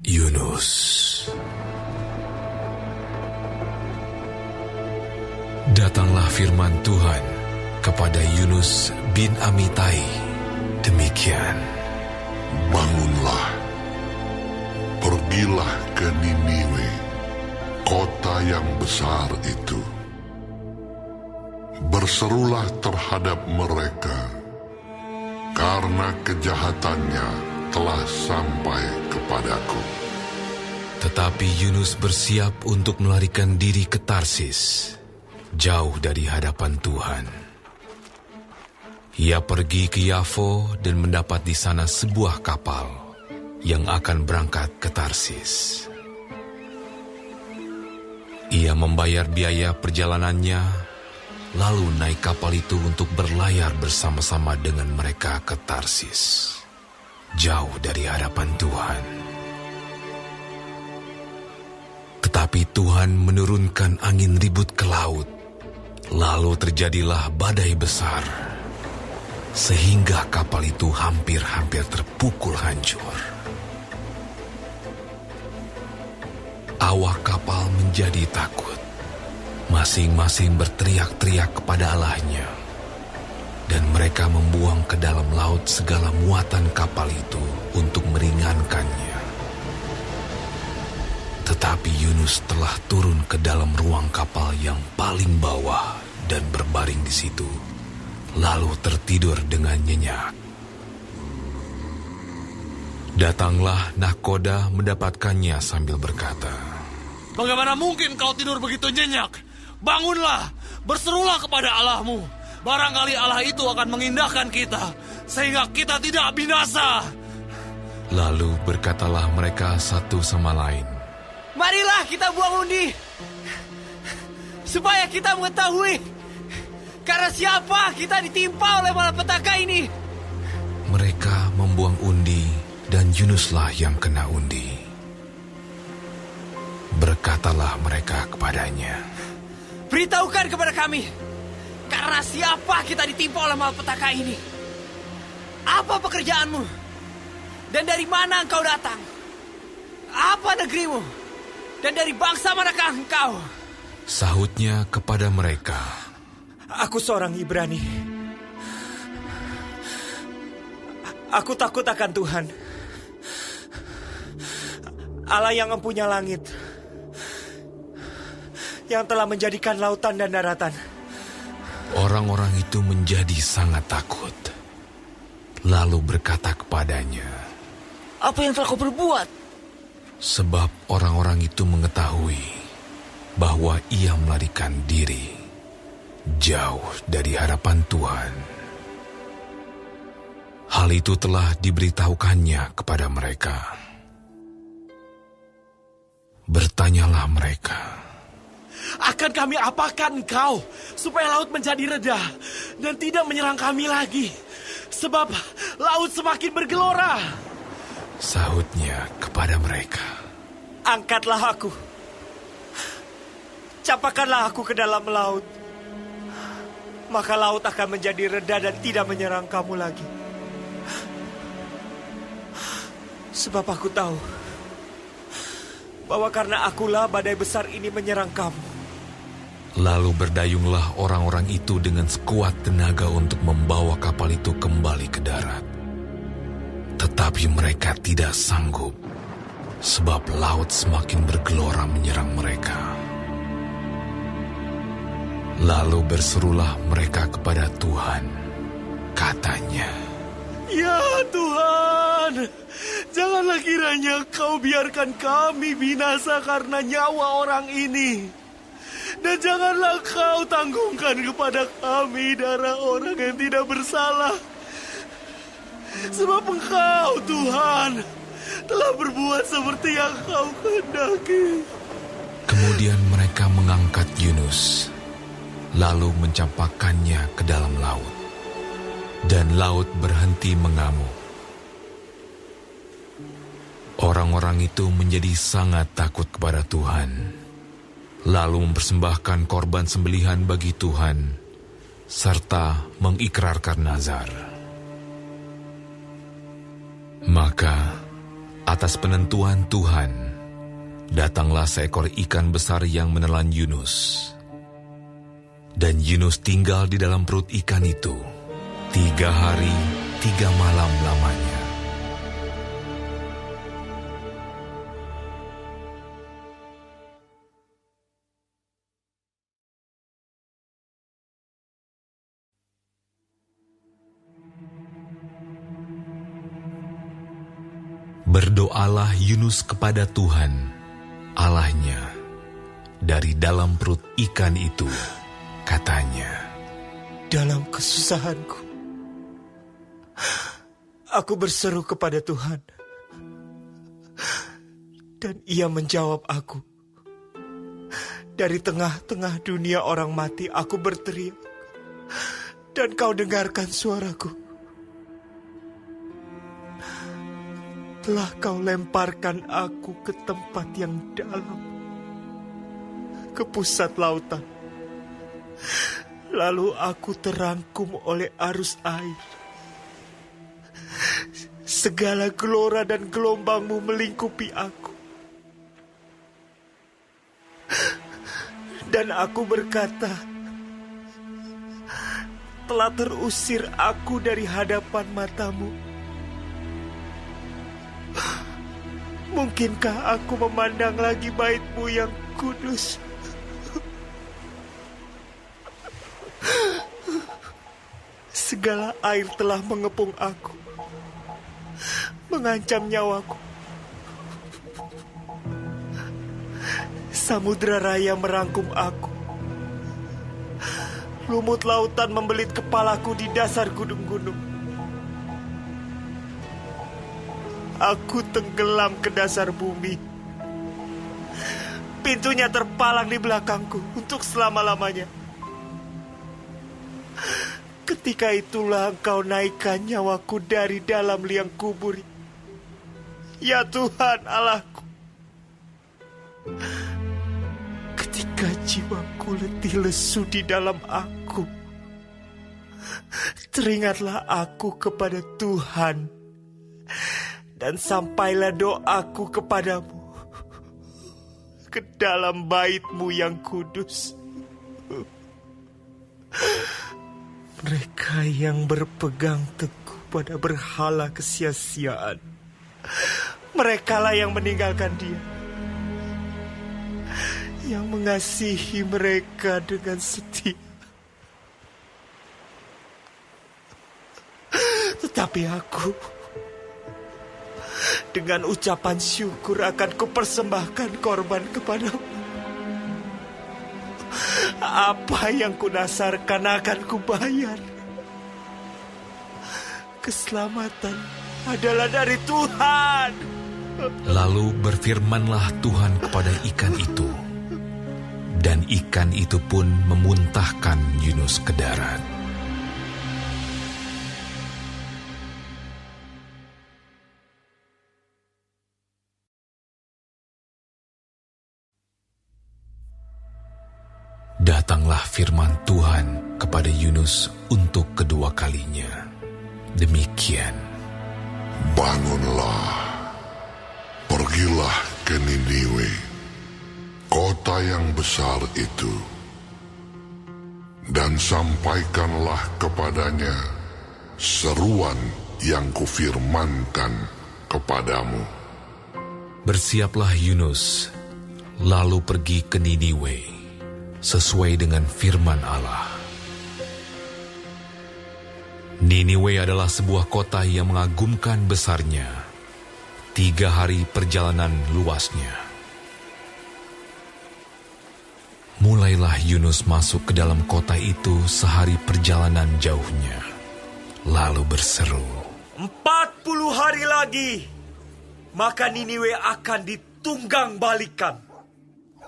Yunus. Datanglah firman Tuhan kepada Yunus bin Amitai demikian. Bangunlah, pergilah ke Niniwe, kota yang besar itu. Berserulah terhadap mereka, karena kejahatannya telah sampai kepadaku. Tetapi Yunus bersiap untuk melarikan diri ke Tarsis, jauh dari hadapan Tuhan. Ia pergi ke Yafo dan mendapat di sana sebuah kapal yang akan berangkat ke Tarsis. Ia membayar biaya perjalanannya, lalu naik kapal itu untuk berlayar bersama-sama dengan mereka ke Tarsis, jauh dari hadapan Tuhan. Tetapi Tuhan menurunkan angin ribut ke laut, lalu terjadilah badai besar, sehingga kapal itu hampir-hampir terpukul hancur. Awak kapal menjadi takut, masing-masing berteriak-teriak kepada Allahnya, dan mereka membuang ke dalam laut segala muatan kapal itu untuk meringankannya. Tetapi Yunus telah turun ke dalam ruang kapal yang paling bawah dan berbaring di situ, lalu tertidur dengan nyenyak. Datanglah nahkoda mendapatkannya sambil berkata, "Bagaimana mungkin kau tidur begitu nyenyak? Bangunlah, berserulah kepada Allahmu. Barangkali Allah itu akan mengindahkan kita, sehingga kita tidak binasa." Lalu berkatalah mereka satu sama lain, "Marilah kita buang undi, supaya kita mengetahui karena siapa kita ditimpa oleh malapetaka ini." Mereka membuang undi, dan Yunuslah yang kena undi. Berkatalah mereka kepadanya, "Beritahukan kepada kami, karena siapa kita ditimpa oleh malapetaka ini? Apa pekerjaanmu? Dan dari mana engkau datang? Apa negerimu? Dan dari bangsa manakah engkau?" Sahutnya kepada mereka, "Aku seorang Ibrani. Aku takut akan Tuhan, Allah yang mempunyai langit, yang telah menjadikan lautan dan daratan." Orang-orang itu menjadi sangat takut, lalu berkata kepadanya, "Apa yang telah kau perbuat?" Sebab orang-orang itu mengetahui bahwa ia melarikan diri jauh dari hadapan Tuhan. Hal itu telah diberitahukannya kepada mereka. Bertanyalah mereka, "Akan kami apakan engkau, supaya laut menjadi reda dan tidak menyerang kami lagi? Sebab laut semakin bergelora." Sahutnya kepada mereka, "Angkatlah aku, capakanlah aku ke dalam laut, maka laut akan menjadi reda dan tidak menyerang kamu lagi. Sebab aku tahu bahwa karena akulah badai besar ini menyerang kamu." Lalu berdayunglah orang-orang itu dengan sekuat tenaga untuk membawa kapal itu kembali ke darat. Tetapi mereka tidak sanggup, sebab laut semakin bergelora menyerang mereka. Lalu berserulah mereka kepada Tuhan, katanya, "Ya Tuhan, janganlah kiranya kau biarkan kami binasa karena nyawa orang ini. Dan janganlah kau tanggungkan kepada kami darah orang yang tidak bersalah. Sebab Engkau, Tuhan, telah berbuat seperti yang Kau kehendaki." Kemudian mereka mengangkat Yunus, lalu mencampakkannya ke dalam laut, dan laut berhenti mengamuk. Orang-orang itu menjadi sangat takut kepada Tuhan, lalu mempersembahkan korban sembelihan bagi Tuhan, serta mengikrarkan nazar. Maka Atas penentuan Tuhan, datanglah seekor ikan besar yang menelan Yunus. Dan Yunus tinggal di dalam perut ikan itu 3 hari 3 malam lamanya. Berdoalah Yunus kepada Tuhan, Allahnya, dari dalam perut ikan itu, katanya, dalam kesusahanku, aku berseru kepada Tuhan, dan Ia menjawab aku. Dari tengah-tengah dunia orang mati, aku berteriak, dan Kau dengarkan suaraku. Telah Kau lemparkan aku ke tempat yang dalam, ke pusat lautan. Lalu aku terangkum oleh arus air. Segala gelora dan gelombang-Mu melingkupi aku. Dan aku berkata, telah terusir aku dari hadapan mata-Mu. Mungkinkah aku memandang lagi bait-Mu yang kudus? Segala air telah mengepung aku, mengancam nyawaku. Samudra raya merangkum aku. Lumut lautan membelit kepalaku di dasar gunung-gunung. Aku tenggelam ke dasar bumi. Pintunya terpalang di belakangku untuk selama-lamanya. Ketika itulah Engkau naikkan nyawaku dari dalam liang kubur. Ya Tuhan Allahku. Ketika jiwaku letih lesu di dalam aku, teringatlah aku kepada Tuhan, dan sampailah doaku kepadamu ke dalam bait-Mu yang kudus. Mereka yang berpegang teguh pada berhala kesia-siaan, merekalah yang meninggalkan Dia, yang mengasihi mereka dengan setia. Tetapi aku, dengan ucapan syukur akan kupersembahkan korban kepadamu. Apa yang kunasarkan akan kubayar. Keselamatan adalah dari Tuhan. Lalu berfirmanlah Tuhan kepada ikan itu, dan ikan itu pun memuntahkan Yunus ke darat. Datanglah firman Tuhan kepada Yunus untuk kedua kalinya. Demikian. Bangunlah, pergilah ke Niniwe, kota yang besar itu, dan sampaikanlah kepadanya seruan yang kufirmankan kepadamu. Bersiaplah Yunus, lalu pergi ke Niniwe, sesuai dengan firman Allah. Niniwe adalah sebuah kota yang mengagumkan besarnya, 3 hari perjalanan luasnya. Mulailah Yunus masuk ke dalam kota itu sehari perjalanan jauhnya, lalu berseru, 40 hari lagi, maka Niniwe akan ditunggang balikan.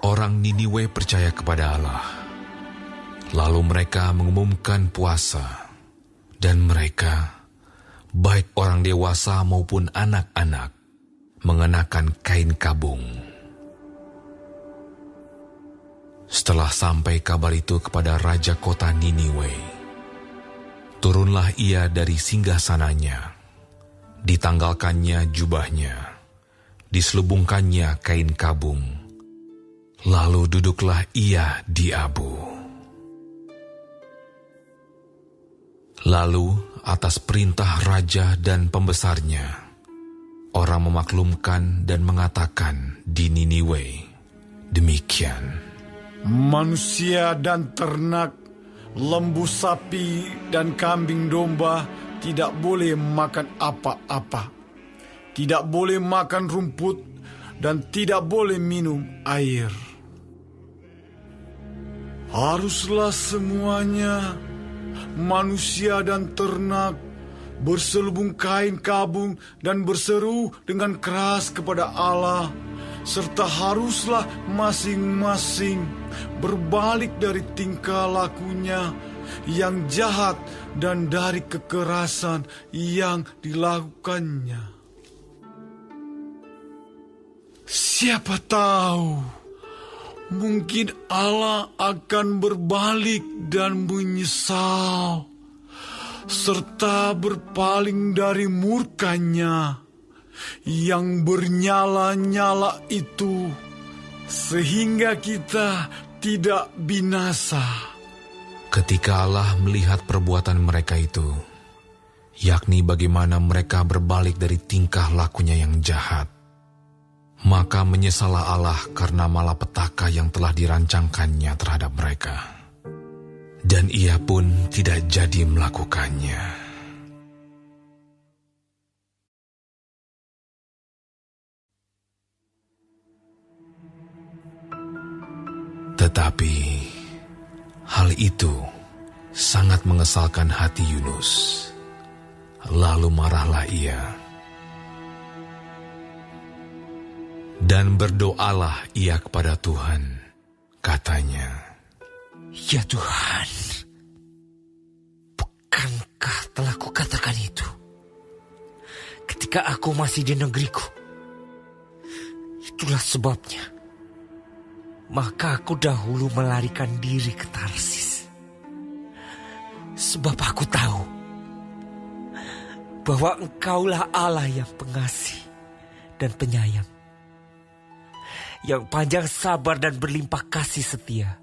Orang Niniwe percaya kepada Allah. Lalu mereka mengumumkan puasa, dan mereka, baik orang dewasa maupun anak-anak, mengenakan kain kabung. Setelah sampai kabar itu kepada raja kota Niniwe, turunlah ia dari singgasananya, ditanggalkannya jubahnya, diselubungkannya kain kabung. Lalu duduklah ia di abu. Lalu atas perintah raja dan pembesarnya, orang memaklumkan dan mengatakan di Niniwe demikian. Manusia dan ternak, lembu sapi dan kambing domba tidak boleh makan apa-apa. Tidak boleh makan rumput dan tidak boleh minum air. Haruslah semuanya, manusia dan ternak, berselubung kain kabung dan berseru dengan keras kepada Allah, serta haruslah masing-masing berbalik dari tingkah lakunya yang jahat dan dari kekerasan yang dilakukannya. Siapa tahu, mungkin Allah akan berbalik dan menyesal, serta berpaling dari murkanya yang bernyala-nyala itu, sehingga kita tidak binasa. Ketika Allah melihat perbuatan mereka itu, yakni bagaimana mereka berbalik dari tingkah lakunya yang jahat, maka menyesallah Allah karena malapetaka yang telah dirancangkannya terhadap mereka. Dan ia pun tidak jadi melakukannya. Tetapi hal itu sangat mengesalkan hati Yunus. Lalu marahlah ia. Dan berdoalah ia kepada Tuhan, katanya, Ya Tuhan, bukankah telah kukatakan itu ketika aku masih di negeriku? Itulah sebabnya, maka aku dahulu melarikan diri ke Tarsis. Sebab aku tahu bahwa Engkaulah Allah yang pengasih dan penyayang, yang panjang sabar dan berlimpah kasih setia,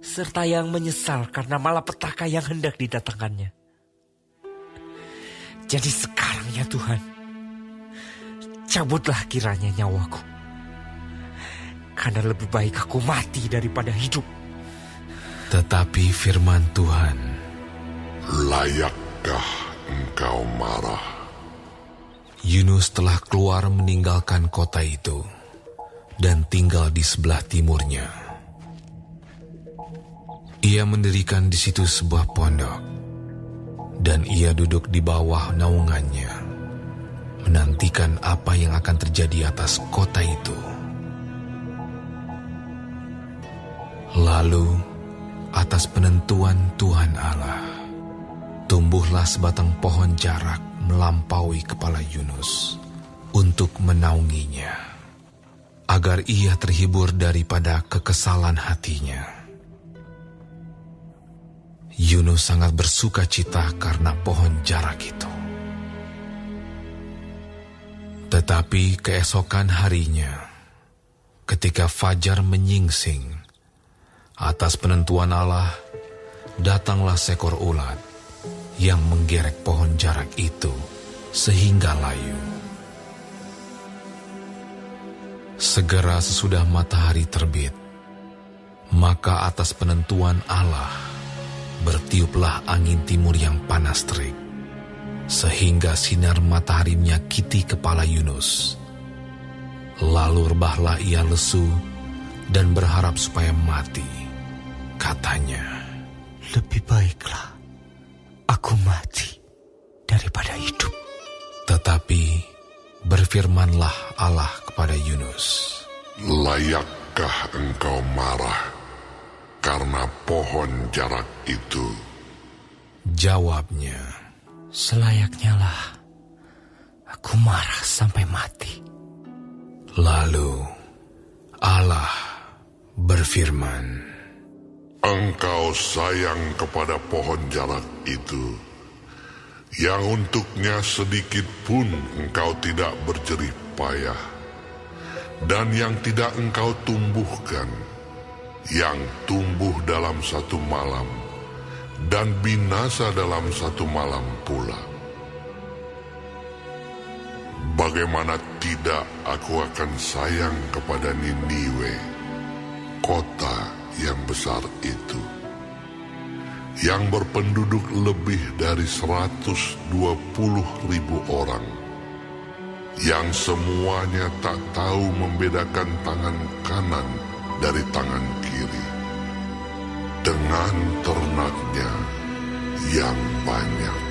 serta yang menyesal karena malapetaka yang hendak didatangkannya. Jadi sekarang ya Tuhan, cabutlah kiranya nyawaku, karena lebih baik aku mati daripada hidup. Tetapi firman Tuhan, layakkah engkau marah? Yunus telah keluar meninggalkan kota itu dan tinggal di sebelah timurnya. Ia mendirikan di situ sebuah pondok, dan ia duduk di bawah naungannya, menantikan apa yang akan terjadi atas kota itu. Lalu, atas penentuan Tuhan Allah, tumbuhlah sebatang pohon jarak melampaui kepala Yunus untuk menaunginya, agar ia terhibur daripada kekesalan hatinya. Yunus sangat bersuka cita karena pohon jarak itu. Tetapi keesokan harinya, ketika fajar menyingsing, atas penentuan Allah, datanglah seekor ulat yang menggerek pohon jarak itu sehingga layu. Segera sesudah matahari terbit, maka atas penentuan Allah, bertiuplah angin timur yang panas terik, sehingga sinar matahari menyakiti kepala Yunus. Lalu rebahlah ia lesu dan berharap supaya mati. Katanya, Lebih baiklah aku mati daripada hidup. Tetapi berfirmanlah Allah kepada Yunus, Layakkah engkau marah karena pohon jarak itu? Jawabnya, Selayaknya lah aku marah sampai mati. Lalu Allah berfirman, Engkau sayang kepada pohon jarak itu, yang untuknya sedikit pun engkau tidak berjerih payah, dan yang tidak engkau tumbuhkan, yang tumbuh dalam satu malam dan binasa dalam satu malam pula. Bagaimana tidak aku akan sayang kepada Niniwe, kota yang besar itu, yang berpenduduk lebih dari 120.000 orang, yang semuanya tak tahu membedakan tangan kanan dari tangan kiri, dengan ternaknya yang banyak.